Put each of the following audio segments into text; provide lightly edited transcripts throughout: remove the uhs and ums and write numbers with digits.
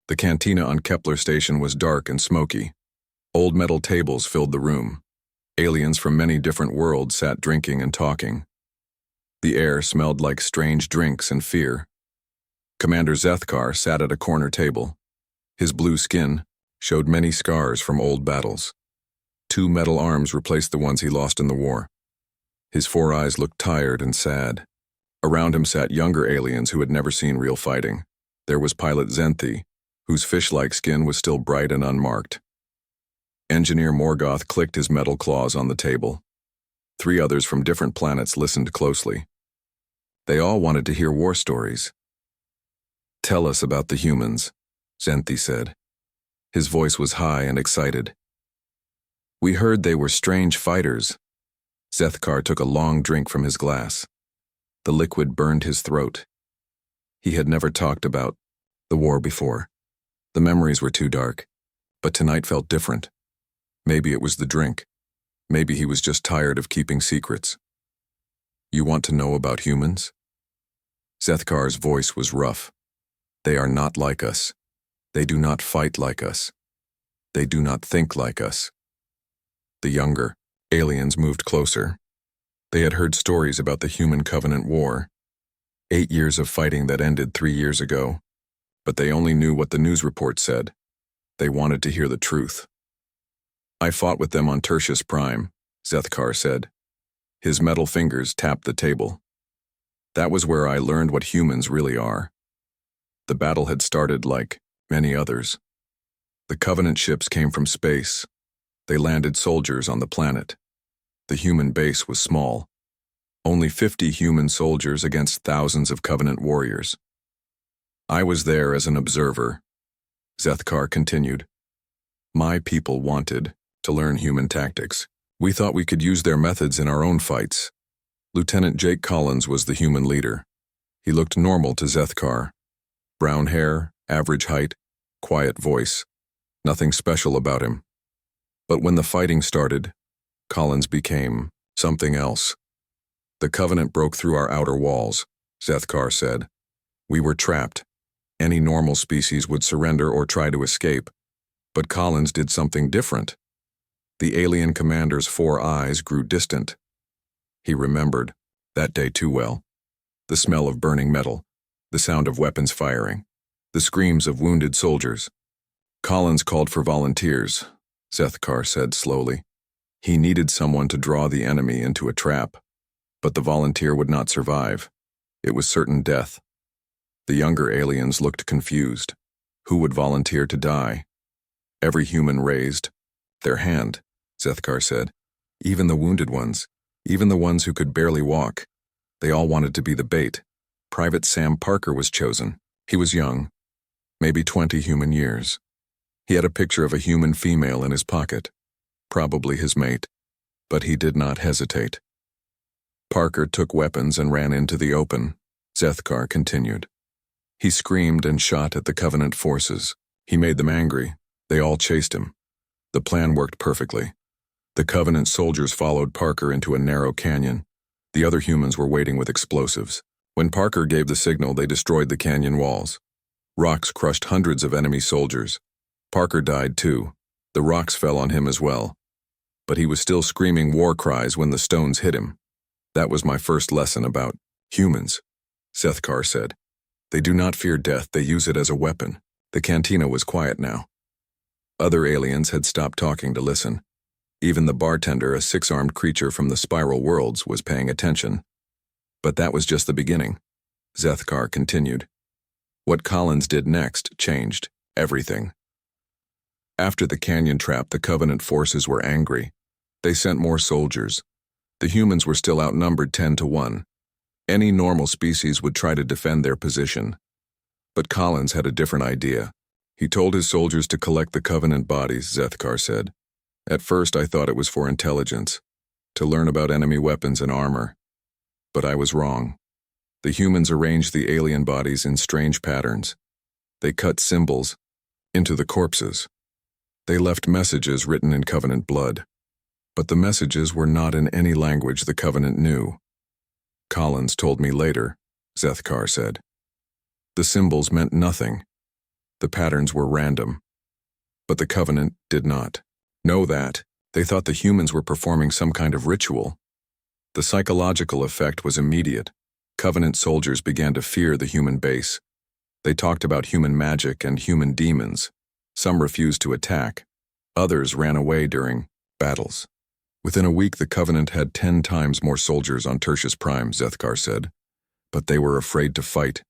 The cantina on Kepler Station was dark and smoky. Old metal tables filled the room. Aliens from many different worlds sat drinking and talking. The air smelled like strange drinks and fear. Commander Zethkar sat at a corner table. His blue skin showed many scars from old battles. 2 metal arms replaced the ones he lost in the war. His 4 eyes looked tired and sad. Around him sat younger aliens who had never seen real fighting. There was Pilot Zenthi, whose fish-like skin was still bright and unmarked. Engineer Morgoth clicked his metal claws on the table. 3 others from different planets listened closely. They all wanted to hear war stories. "Tell us about the humans," Zenthi said. His voice was high and excited. "We heard they were strange fighters." Zethkar took a long drink from his glass. The liquid burned his throat. He had never talked about the war before. The memories were too dark, but tonight felt different. Maybe it was the drink. Maybe he was just tired of keeping secrets. "You want to know about humans?" Zethkar's voice was rough. "They are not like us. They do not fight like us. They do not think like us." The younger aliens moved closer. They had heard stories about the Human Covenant War, 8 years of fighting that ended 3 years ago, but they only knew what the news report said. They wanted to hear the truth. "I fought with them on Tertius Prime," Zethkar said. His metal fingers tapped the table. "That was where I learned what humans really are." The battle had started like many others. The Covenant ships came from space. They landed soldiers on the planet. The human base was small. Only 50 human soldiers against thousands of Covenant warriors. "I was there as an observer," Zethkar continued. "My people wanted to learn human tactics. We thought we could use their methods in our own fights." Lieutenant Jake Collins was the human leader. He looked normal to Zethkar. Brown hair, average height, quiet voice. Nothing special about him. But when the fighting started, Collins became something else. "The Covenant broke through our outer walls," Zethkar said. "We were trapped. Any normal species would surrender or try to escape. But Collins did something different." The alien commander's 4 eyes grew distant. He remembered that day too well. The smell of burning metal, the sound of weapons firing, the screams of wounded soldiers. "Collins called for volunteers," Zethkar said slowly. "He needed someone to draw the enemy into a trap. But the volunteer would not survive. It was certain death." The younger aliens looked confused. Who would volunteer to die? Every human raised their hand, Zethkar said. Even the wounded ones. Even the ones who could barely walk. They all wanted to be the bait. Private Sam Parker was chosen. He was young, maybe 20 human years. He had a picture of a human female in his pocket, probably his mate, but he did not hesitate. Parker took weapons and ran into the open, Zethkar continued. He screamed and shot at the Covenant forces. He made them angry. They all chased him. The plan worked perfectly. The Covenant soldiers followed Parker into a narrow canyon. The other humans were waiting with explosives. When Parker gave the signal, they destroyed the canyon walls. Rocks crushed hundreds of enemy soldiers. Parker died too. The rocks fell on him as well. But he was still screaming war cries when the stones hit him. "That was my first lesson about humans," Zethkar said. "They do not fear death, they use it as a weapon." The cantina was quiet now. Other aliens had stopped talking to listen. Even the bartender, a 6-armed creature from the spiral worlds, was paying attention. But that was just the beginning. Zethkar continued. What Collins did next changed everything. After the canyon trap, the Covenant forces were angry. They sent more soldiers. The humans were still outnumbered 10-1. Any normal species would try to defend their position. But Collins had a different idea. He told his soldiers to collect the Covenant bodies, Zethkar said. "At first I thought it was for intelligence, to learn about enemy weapons and armor. But I was wrong. The humans arranged the alien bodies in strange patterns. They cut symbols into the corpses. They left messages written in Covenant blood. But the messages were not in any language the Covenant knew. Collins told me later," Zethkar said. "The symbols meant nothing. The patterns were random. But the Covenant did not know that. They thought the humans were performing some kind of ritual. The psychological effect was immediate. Covenant soldiers began to fear the human base. They talked about human magic and human demons. Some refused to attack. Others ran away during battles. Within a week, the Covenant had 10 times more soldiers on Tertius Prime, Zethkar said. But they were afraid to fight.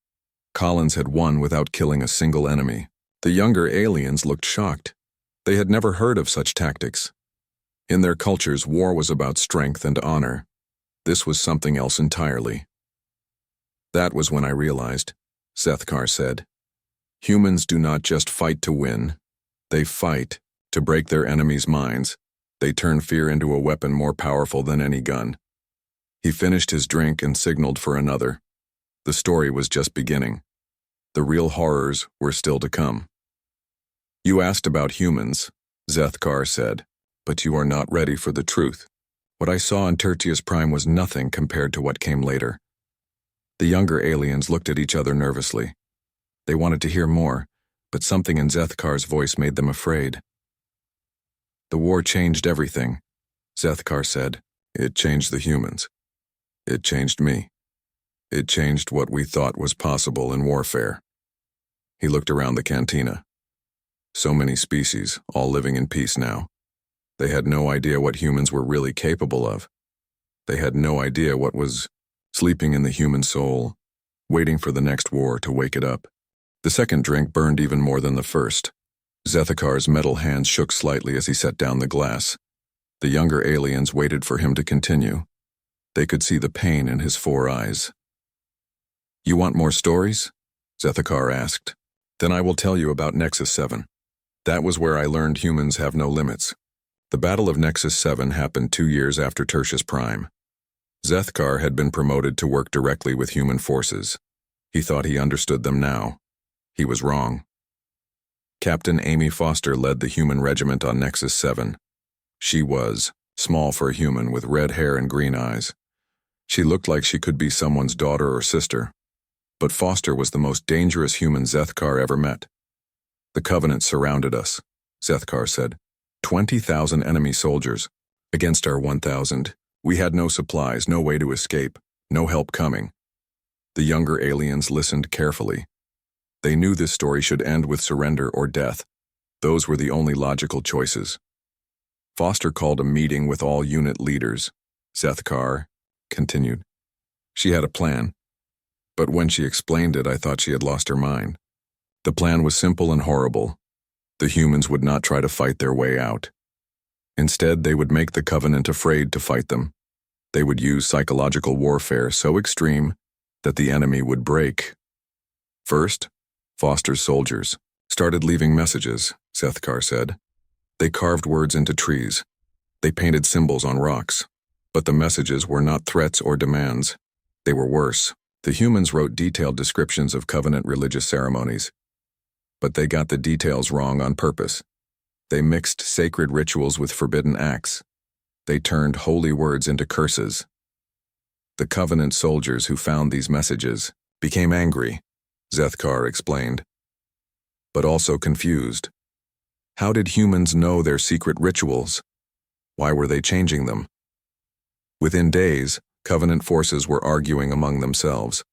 Collins had won without killing a single enemy. The younger aliens looked shocked. They had never heard of such tactics. In their cultures, war was about strength and honor. This was something else entirely. That was when I realized, Zethkar said. Humans do not just fight to win. They fight to break their enemies' minds. They turn fear into a weapon more powerful than any gun. He finished his drink and signaled for another. The story was just beginning. The real horrors were still to come. You asked about humans, Zethkar said, but you are not ready for the truth. What I saw in Tertius Prime was nothing compared to what came later. The younger aliens looked at each other nervously. They wanted to hear more, but something in Zethkar's voice made them afraid. The war changed everything, Zethkar said. It changed the humans. It changed me. It changed what we thought was possible in warfare. He looked around the cantina. So many species, all living in peace now. They had no idea what humans were really capable of. They had no idea what was sleeping in the human soul, waiting for the next war to wake it up. The second drink burned even more than the first. Zethakar's metal hands shook slightly as he set down the glass. The younger aliens waited for him to continue. They could see the pain in his 4 eyes. You want more stories? Zethakar asked. Then I will tell you about Nexus 7. That was where I learned humans have no limits. The Battle of Nexus 7 happened 2 years after Tertius Prime. Zethkar had been promoted to work directly with human forces. He thought he understood them now. He was wrong. Captain Amy Foster led the human regiment on Nexus 7. She was small for a human with red hair and green eyes. She looked like she could be someone's daughter or sister. But Foster was the most dangerous human Zethkar ever met. The Covenant surrounded us, Zethkar said. 20,000 enemy soldiers. Against our 1,000. We had no supplies, no way to escape, no help coming. The younger aliens listened carefully. They knew this story should end with surrender or death. Those were the only logical choices. Foster called a meeting with all unit leaders. Zethkar continued. She had a plan. But when she explained it, I thought she had lost her mind. The plan was simple and horrible. The humans would not try to fight their way out. Instead, they would make the Covenant afraid to fight them. They would use psychological warfare so extreme that the enemy would break. First, Foster's soldiers started leaving messages, Zethkar said. They carved words into trees. They painted symbols on rocks. But the messages were not threats or demands. They were worse. The humans wrote detailed descriptions of Covenant religious ceremonies. But they got the details wrong on purpose. They mixed sacred rituals with forbidden acts. They turned holy words into curses. The Covenant soldiers who found these messages became angry, Zethkar explained, but also confused. How did humans know their secret rituals? Why were they changing them? Within days, Covenant forces were arguing among themselves.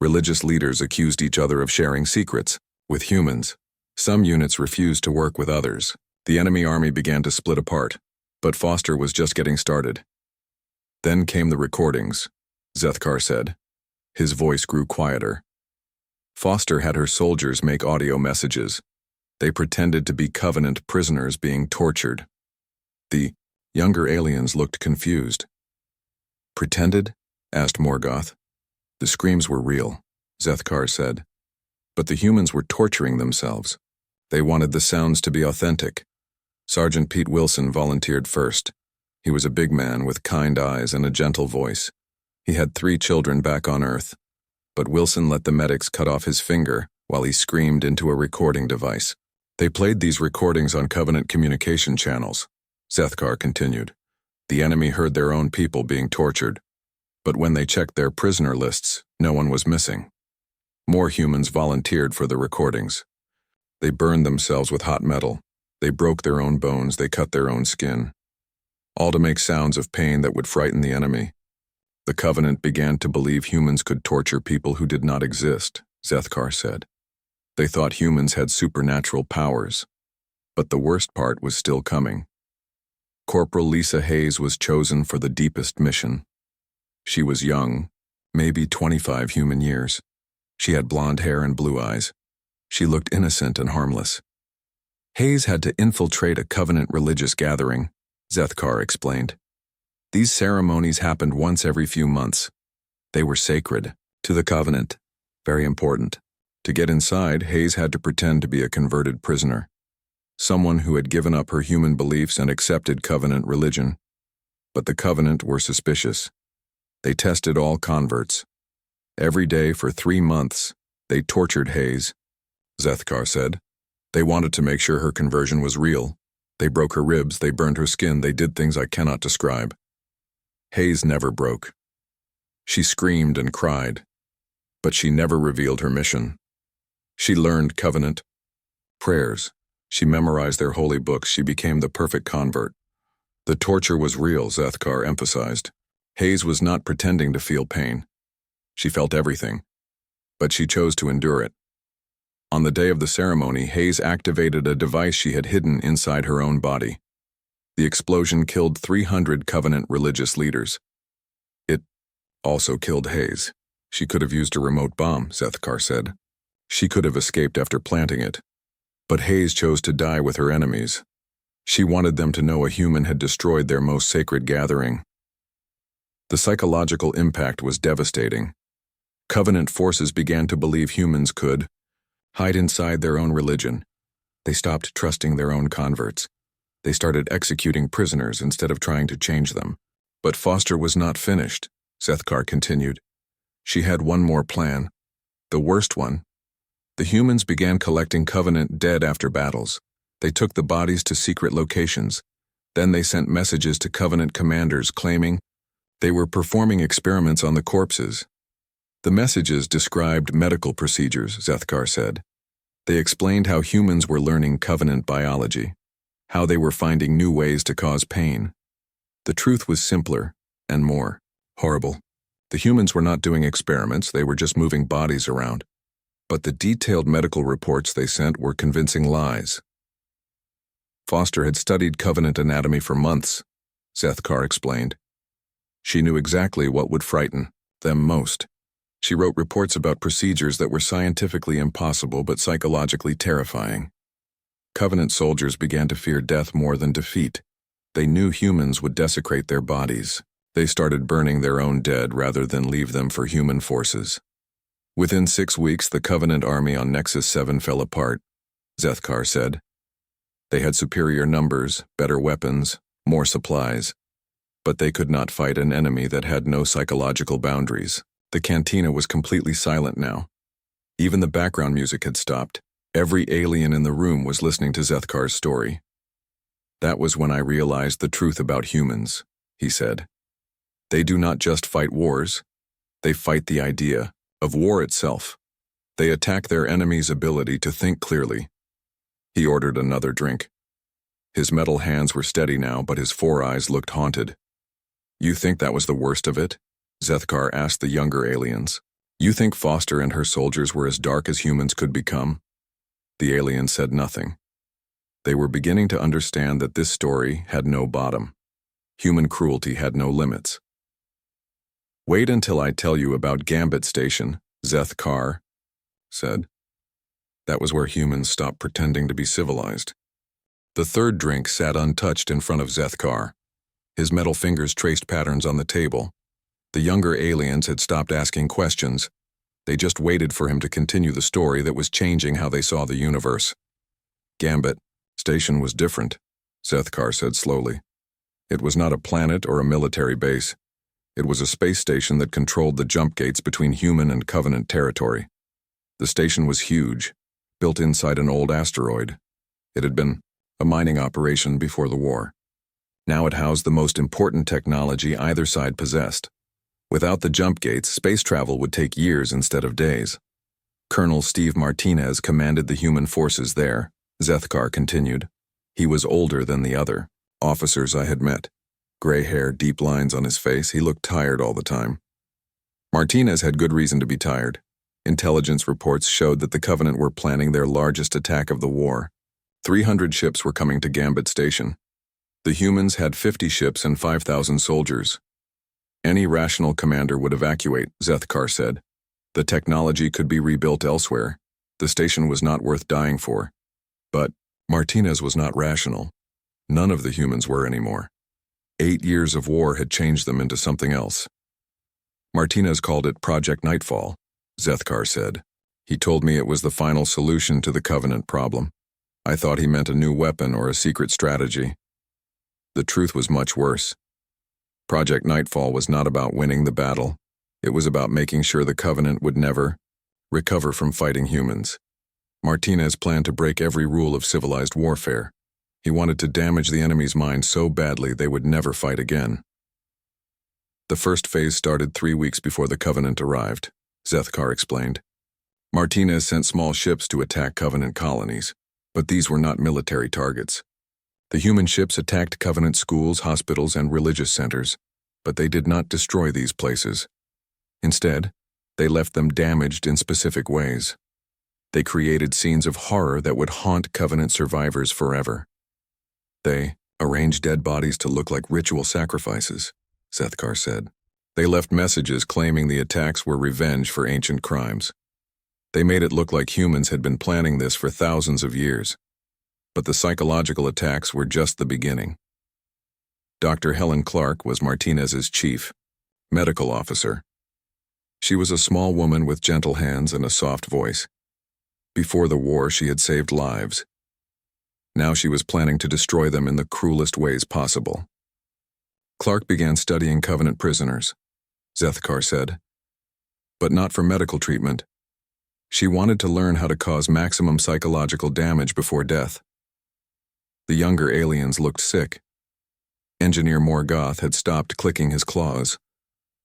Religious leaders accused each other of sharing secrets with humans. Some units refused to work with others. The enemy army began to split apart, but Foster was just getting started. Then came the recordings, Zethkar said. His voice grew quieter. Foster had her soldiers make audio messages. They pretended to be Covenant prisoners being tortured. The younger aliens looked confused. Pretended? Asked Morgoth. The screams were real, Zethkar said. But the humans were torturing themselves. They wanted the sounds to be authentic. Sergeant Pete Wilson volunteered first. He was a big man with kind eyes and a gentle voice. He had 3 children back on Earth. But Wilson let the medics cut off his finger while he screamed into a recording device. They played these recordings on Covenant communication channels, Zethkar continued. The enemy heard their own people being tortured. But when they checked their prisoner lists, no one was missing. More humans volunteered for the recordings. They burned themselves with hot metal. They broke their own bones, they cut their own skin. All to make sounds of pain that would frighten the enemy. The Covenant began to believe humans could torture people who did not exist, Zethkar said. They thought humans had supernatural powers. But the worst part was still coming. Corporal Lisa Hayes was chosen for the deepest mission. She was young, maybe 25 human years. She had blonde hair and blue eyes. She looked innocent and harmless. Hayes had to infiltrate a Covenant religious gathering, Zethkar explained. These ceremonies happened once every few months. They were sacred to the Covenant, very important. To get inside, Hayes had to pretend to be a converted prisoner, someone who had given up her human beliefs and accepted Covenant religion. But the Covenant were suspicious. They tested all converts. Every day for 3 months, they tortured Hayes, Zethkar said. They wanted to make sure her conversion was real. They broke her ribs, they burned her skin, they did things I cannot describe. Hayes never broke. She screamed and cried, but she never revealed her mission. She learned Covenant prayers. She memorized their holy books. She became the perfect convert. The torture was real, Zethkar emphasized. Hayes was not pretending to feel pain. She felt everything, but she chose to endure it. On the day of the ceremony, Hayes activated a device she had hidden inside her own body. The explosion killed 300 Covenant religious leaders. It also killed Hayes. She could have used a remote bomb, Zethkar said. She could have escaped after planting it. But Hayes chose to die with her enemies. She wanted them to know a human had destroyed their most sacred gathering. The psychological impact was devastating. Covenant forces began to believe humans could hide inside their own religion. They stopped trusting their own converts. They started executing prisoners instead of trying to change them. But Foster was not finished, Zethkar continued. She had one more plan, the worst one. The humans began collecting Covenant dead after battles. They took the bodies to secret locations. Then they sent messages to Covenant commanders claiming they were performing experiments on the corpses. The messages described medical procedures, Zethkar said. They explained how humans were learning Covenant biology, how they were finding new ways to cause pain. The truth was simpler and more horrible. The humans were not doing experiments, they were just moving bodies around. But the detailed medical reports they sent were convincing lies. Foster had studied Covenant anatomy for months, Zethkar explained. She knew exactly what would frighten them most. She wrote reports about procedures that were scientifically impossible but psychologically terrifying. Covenant soldiers began to fear death more than defeat. They knew humans would desecrate their bodies. They started burning their own dead rather than leave them for human forces. Within 6 weeks, the Covenant army on Nexus 7 fell apart, Zethkar said. They had superior numbers, better weapons, more supplies. But they could not fight an enemy that had no psychological boundaries. The cantina was completely silent now. Even the background music had stopped. Every alien in the room was listening to Zethkar's story. That was when I realized the truth about humans, he said. They do not just fight wars. They fight the idea of war itself. They attack their enemy's ability to think clearly. He ordered another drink. His metal hands were steady now, but his 4 eyes looked haunted. You think that was the worst of it? Zethkar asked the younger aliens. You think Foster and her soldiers were as dark as humans could become? The aliens said nothing. They were beginning to understand that this story had no bottom. Human cruelty had no limits. Wait until I tell you about Gambit Station, Zethkar said. That was where humans stopped pretending to be civilized. The third drink sat untouched in front of Zethkar. His metal fingers traced patterns on the table. The younger aliens had stopped asking questions. They just waited for him to continue the story that was changing how they saw the universe. Gambit Station was different, Zethkar said slowly. It was not a planet or a military base. It was a space station that controlled the jump gates between human and Covenant territory. The station was huge, built inside an old asteroid. It had been a mining operation before the war. Now it housed the most important technology either side possessed. Without the jump gates, space travel would take years instead of days. Colonel Steve Martinez commanded the human forces there, Zethkar continued. He was older than the other officers I had met. Gray hair, deep lines on his face, he looked tired all the time. Martinez had good reason to be tired. Intelligence reports showed that the Covenant were planning their largest attack of the war. 300 ships were coming to Gambit Station. The humans had 50 ships and 5,000 soldiers. Any rational commander would evacuate, Zethkar said. The technology could be rebuilt elsewhere. The station was not worth dying for. But Martinez was not rational. None of the humans were anymore. 8 years of war had changed them into something else. Martinez called it Project Nightfall, Zethkar said. He told me it was the final solution to the Covenant problem. I thought he meant a new weapon or a secret strategy. The truth was much worse. Project Nightfall was not about winning the battle. It was about making sure the Covenant would never recover from fighting humans. Martinez planned to break every rule of civilized warfare. He wanted to damage the enemy's mind so badly they would never fight again. The first phase started 3 weeks before the Covenant arrived, Zethkar explained. Martinez sent small ships to attack Covenant colonies, but these were not military targets. The human ships attacked Covenant schools, hospitals, and religious centers, but they did not destroy these places. Instead, they left them damaged in specific ways. They created scenes of horror that would haunt Covenant survivors forever. They arranged dead bodies to look like ritual sacrifices, Zethkar said. They left messages claiming the attacks were revenge for ancient crimes. They made it look like humans had been planning this for thousands of years. But the psychological attacks were just the beginning. Dr. Helen Clark was Martinez's chief medical officer. She was a small woman with gentle hands and a soft voice. Before the war, she had saved lives. Now she was planning to destroy them in the cruelest ways possible. Clark began studying Covenant prisoners, Zethkar said, but not for medical treatment. She wanted to learn how to cause maximum psychological damage before death. The younger aliens looked sick. Engineer Morgoth had stopped clicking his claws.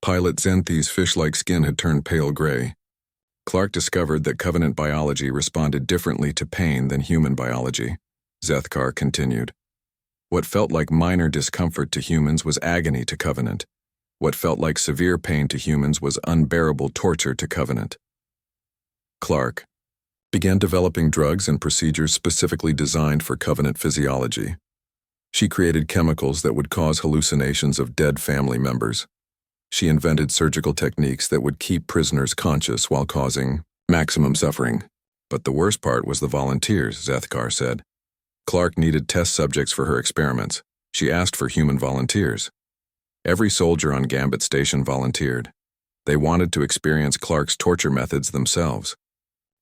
Pilot Zenthi's fish-like skin had turned pale gray. Clark discovered that Covenant biology responded differently to pain than human biology, Zethkar continued. What felt like minor discomfort to humans was agony to Covenant. What felt like severe pain to humans was unbearable torture to Covenant. Clark began developing drugs and procedures specifically designed for Covenant physiology. She created chemicals that would cause hallucinations of dead family members. She invented surgical techniques that would keep prisoners conscious while causing maximum suffering. But the worst part was the volunteers, Zethkar said. Clark needed test subjects for her experiments. She asked for human volunteers. Every soldier on Gambit Station volunteered. They wanted to experience Clark's torture methods themselves.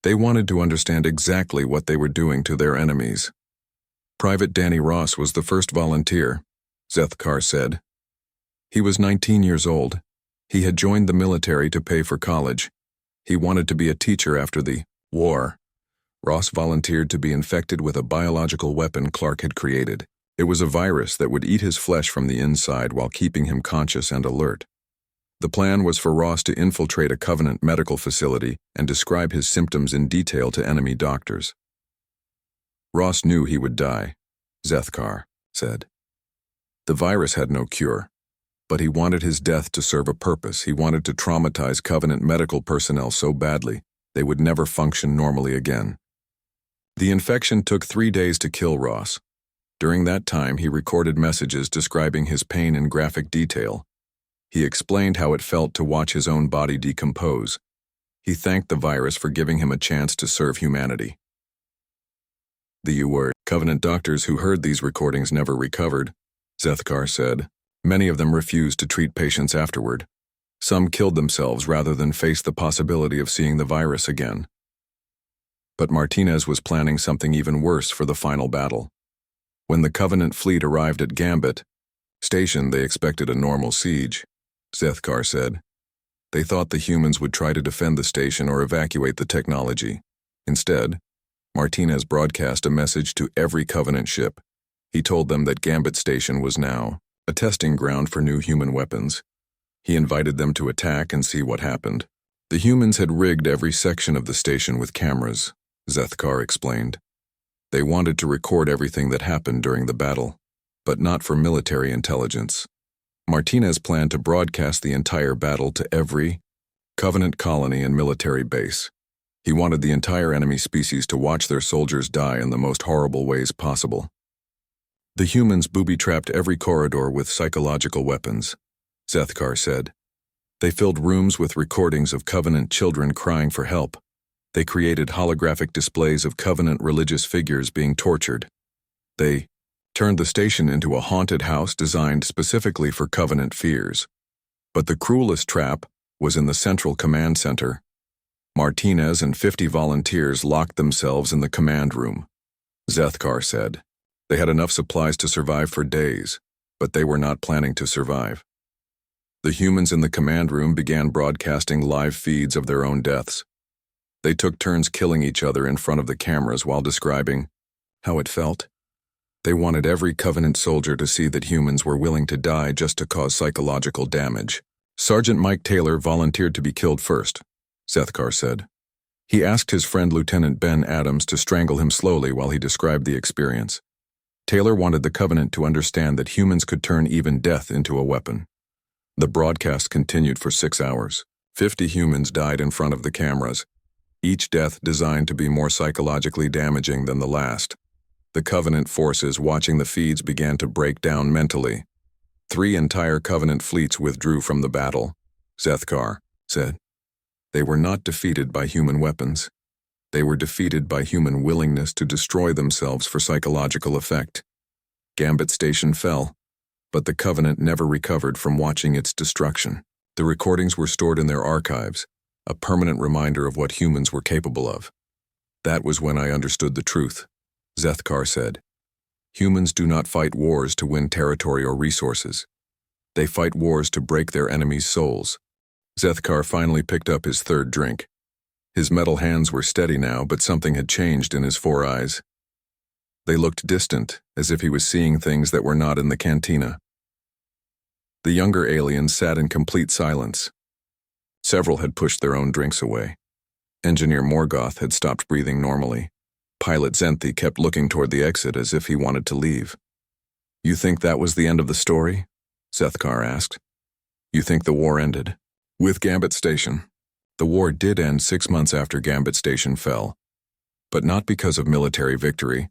They wanted to understand exactly what they were doing to their enemies. Private Danny Ross was the first volunteer, Zethkar said. He was 19 years old. He had joined the military to pay for college. He wanted to be a teacher after the war. Ross volunteered to be infected with a biological weapon Clark had created. It was a virus that would eat his flesh from the inside while keeping him conscious and alert. The plan was for Ross to infiltrate a Covenant medical facility and describe his symptoms in detail to enemy doctors. Ross knew he would die, Zethkar said. The virus had no cure, but he wanted his death to serve a purpose. He wanted to traumatize Covenant medical personnel so badly they would never function normally again. The infection took 3 days to kill Ross. During that time, he recorded messages describing his pain in graphic detail. He explained how it felt to watch his own body decompose. He thanked the virus for giving him a chance to serve humanity. The Covenant doctors who heard these recordings never recovered, Zethkar said. Many of them refused to treat patients afterward. Some killed themselves rather than face the possibility of seeing the virus again. But Martinez was planning something even worse for the final battle. When the Covenant fleet arrived at Gambit Station, they expected a normal siege, Zethkar said. They thought the humans would try to defend the station or evacuate the technology. Instead, Martinez broadcast a message to every Covenant ship. He told them that Gambit Station was now a testing ground for new human weapons. He invited them to attack and see what happened. The humans had rigged every section of the station with cameras, Zethkar explained. They wanted to record everything that happened during the battle, but not for military intelligence. Martinez planned to broadcast the entire battle to every Covenant colony and military base. He wanted the entire enemy species to watch their soldiers die in the most horrible ways possible. The humans booby-trapped every corridor with psychological weapons, Zethkar said. They filled rooms with recordings of Covenant children crying for help. They created holographic displays of Covenant religious figures being tortured. They turned the station into a haunted house designed specifically for Covenant fears. But the cruelest trap was in the central command center. Martinez and 50 volunteers locked themselves in the command room. Zethkar said. They had enough supplies to survive for days, but they were not planning to survive. The humans in the command room began broadcasting live feeds of their own deaths. They took turns killing each other in front of the cameras while describing how it felt. They wanted every Covenant soldier to see that humans were willing to die just to cause psychological damage. Sergeant Mike Taylor volunteered to be killed first, Zethkar said. He asked his friend Lieutenant Ben Adams to strangle him slowly while he described the experience. Taylor wanted the Covenant to understand that humans could turn even death into a weapon. The broadcast continued for 6 hours. 50 humans died in front of the cameras, each death designed to be more psychologically damaging than the last. The Covenant forces watching the feeds began to break down mentally. 3 entire Covenant fleets withdrew from the battle, Zethkar said. They were not defeated by human weapons. They were defeated by human willingness to destroy themselves for psychological effect. Gambit Station fell, but the Covenant never recovered from watching its destruction. The recordings were stored in their archives, a permanent reminder of what humans were capable of. That was when I understood the truth, Zethkar said. Humans do not fight wars to win territory or resources. They fight wars to break their enemies' souls. Zethkar finally picked up his third drink. His metal hands were steady now, but something had changed in his 4 eyes. They looked distant, as if he was seeing things that were not in the cantina. The younger aliens sat in complete silence. Several had pushed their own drinks away. Engineer Morgoth had stopped breathing normally. Pilot Zenthi kept looking toward the exit as if he wanted to leave. You think that was the end of the story? Zethkar asked. You think the war ended? With Gambit Station. The war did end 6 months after Gambit Station fell. But not because of military victory.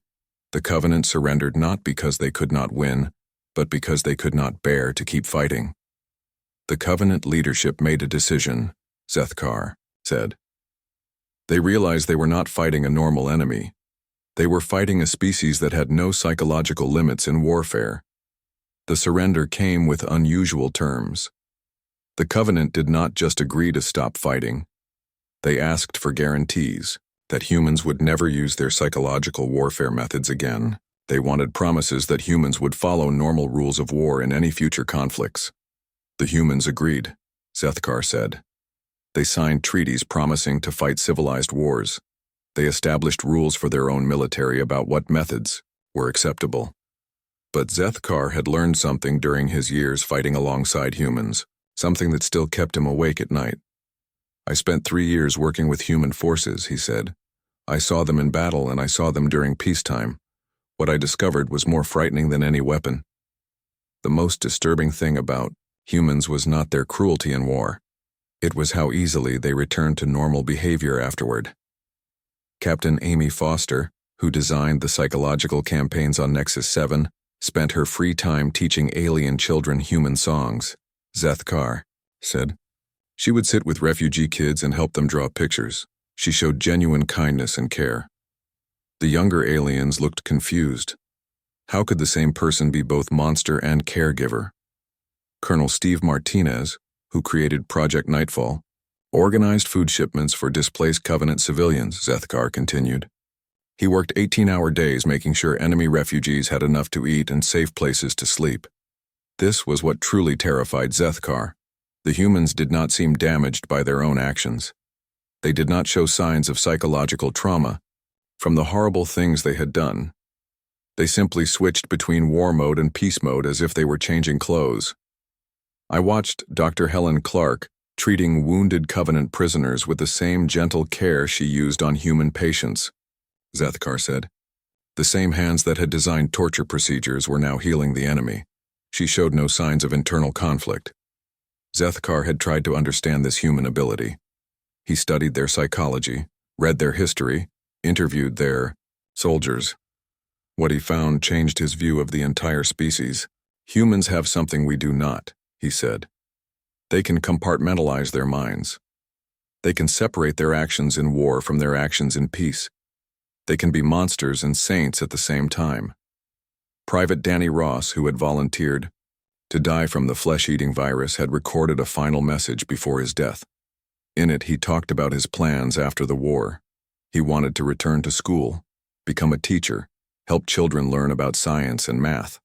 The Covenant surrendered not because they could not win, but because they could not bear to keep fighting. The Covenant leadership made a decision, Zethkar said. They realized they were not fighting a normal enemy. They were fighting a species that had no psychological limits in warfare. The surrender came with unusual terms. The Covenant did not just agree to stop fighting. They asked for guarantees that humans would never use their psychological warfare methods again. They wanted promises that humans would follow normal rules of war in any future conflicts. The humans agreed, Zethkar said. They signed treaties promising to fight civilized wars. They established rules for their own military about what methods were acceptable. But Zethkar had learned something during his years fighting alongside humans, something that still kept him awake at night. I spent 3 years working with human forces, he said. I saw them in battle and I saw them during peacetime. What I discovered was more frightening than any weapon. The most disturbing thing about humans was not their cruelty in war. It was how easily they returned to normal behavior afterward. Captain Amy Foster, who designed the psychological campaigns on Nexus 7, spent her free time teaching alien children human songs, Zethkar said. She would sit with refugee kids and help them draw pictures. She showed genuine kindness and care. The younger aliens looked confused. How could the same person be both monster and caregiver? Colonel Steve Martinez, who created Project Nightfall, organized food shipments for displaced Covenant civilians, Zethkar continued. He worked 18-hour days making sure enemy refugees had enough to eat and safe places to sleep. This was what truly terrified Zethkar. The humans did not seem damaged by their own actions. They did not show signs of psychological trauma from the horrible things they had done. They simply switched between war mode and peace mode as if they were changing clothes. I watched Dr. Helen Clark, treating wounded Covenant prisoners with the same gentle care she used on human patients, Zethkar said. The same hands that had designed torture procedures were now healing the enemy. She showed no signs of internal conflict. Zethkar had tried to understand this human ability. He studied their psychology, read their history, interviewed their soldiers. What he found changed his view of the entire species. Humans have something we do not, he said. They can compartmentalize their minds. They can separate their actions in war from their actions in peace. They can be monsters and saints at the same time. Private Danny Ross, who had volunteered to die from the flesh-eating virus, had recorded a final message before his death. In it, he talked about his plans after the war. He wanted to return to school, become a teacher, help children learn about science and math.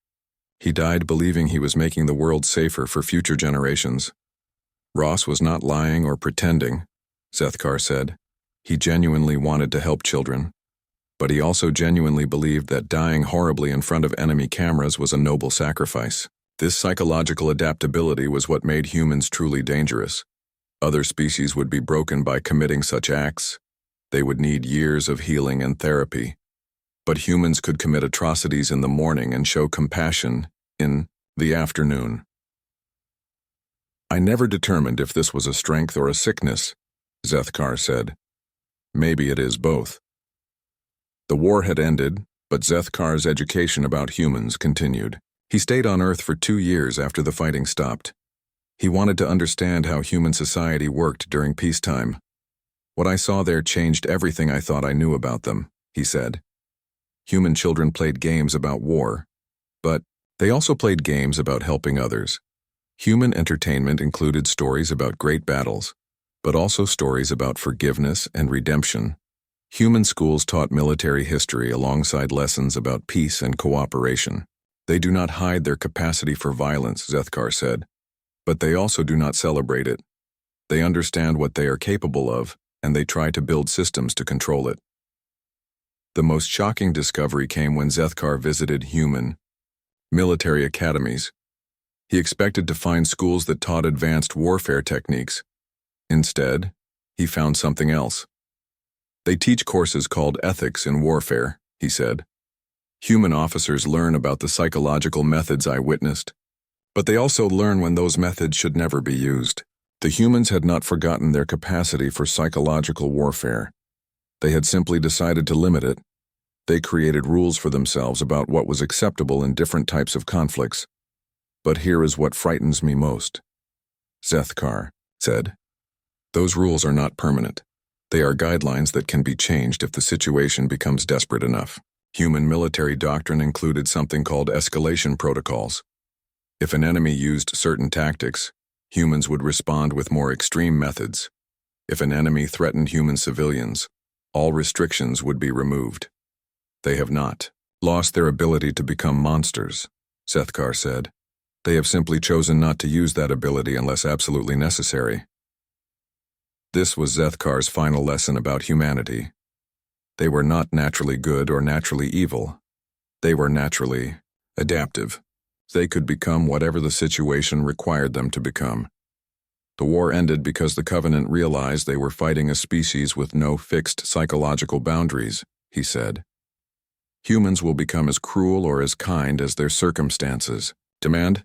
He died believing he was making the world safer for future generations. Ross was not lying or pretending, Zethkar said. He genuinely wanted to help children, but he also genuinely believed that dying horribly in front of enemy cameras was a noble sacrifice. This psychological adaptability was what made humans truly dangerous. Other species would be broken by committing such acts. They would need years of healing and therapy. But humans could commit atrocities in the morning and show compassion in the afternoon. I never determined if this was a strength or a sickness, Zethkar said. Maybe it is both. The war had ended, but Zethkar's education about humans continued. He stayed on Earth for 2 years after the fighting stopped. He wanted to understand how human society worked during peacetime. What I saw there changed everything I thought I knew about them, he said. Human children played games about war, but they also played games about helping others. Human entertainment included stories about great battles, but also stories about forgiveness and redemption. Human schools taught military history alongside lessons about peace and cooperation. They do not hide their capacity for violence, Zethkar said, but they also do not celebrate it. They understand what they are capable of, and they try to build systems to control it. The most shocking discovery came when Zethkar visited human military academies. He expected to find schools that taught advanced warfare techniques. Instead, he found something else. They teach courses called ethics in warfare, he said. Human officers learn about the psychological methods I witnessed, but they also learn when those methods should never be used. The humans had not forgotten their capacity for psychological warfare. They had simply decided to limit it. They created rules for themselves about what was acceptable in different types of conflicts. But here is what frightens me most, Zethkar said. Those rules are not permanent. They are guidelines that can be changed if the situation becomes desperate enough. Human military doctrine included something called escalation protocols. If an enemy used certain tactics, humans would respond with more extreme methods. If an enemy threatened human civilians, all restrictions would be removed. They have not lost their ability to become monsters, Zethkar said. They have simply chosen not to use that ability unless absolutely necessary. This was Zethkar's final lesson about humanity. They were not naturally good or naturally evil. They were naturally adaptive. They could become whatever the situation required them to become. The war ended because the Covenant realized they were fighting a species with no fixed psychological boundaries, he said. Humans will become as cruel or as kind as their circumstances demand.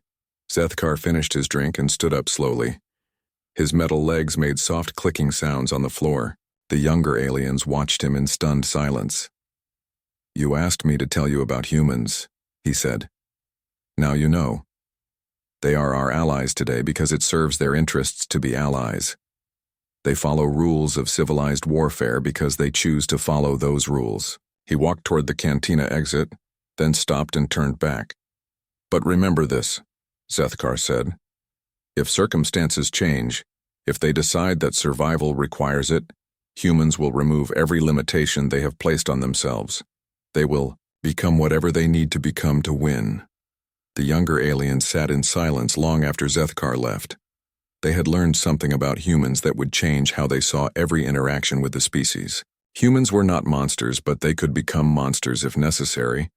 Zethkar finished his drink and stood up slowly. His metal legs made soft clicking sounds on the floor. The younger aliens watched him in stunned silence. You asked me to tell you about humans, he said. Now you know. They are our allies today because it serves their interests to be allies. They follow rules of civilized warfare because they choose to follow those rules. He walked toward the cantina exit, then stopped and turned back. But remember this, Zethkar said. If circumstances change, if they decide that survival requires it, humans will remove every limitation they have placed on themselves. They will become whatever they need to become to win. The younger aliens sat in silence long after Zethkar left. They had learned something about humans that would change how they saw every interaction with the species. Humans were not monsters, but they could become monsters if necessary,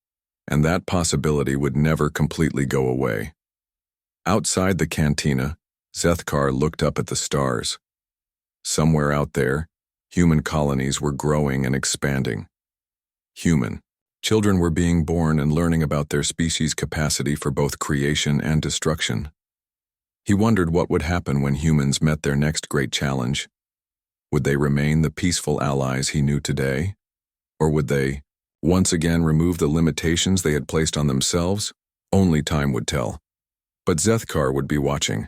and that possibility would never completely go away. Outside the cantina, Zethkar looked up at the stars. Somewhere out there, human colonies were growing and expanding. Children were being born and learning about their species' capacity for both creation and destruction. He wondered what would happen when humans met their next great challenge. Would they remain the peaceful allies he knew today? Or would they, once again, remove the limitations they had placed on themselves? Only time would tell. But Zethkar would be watching.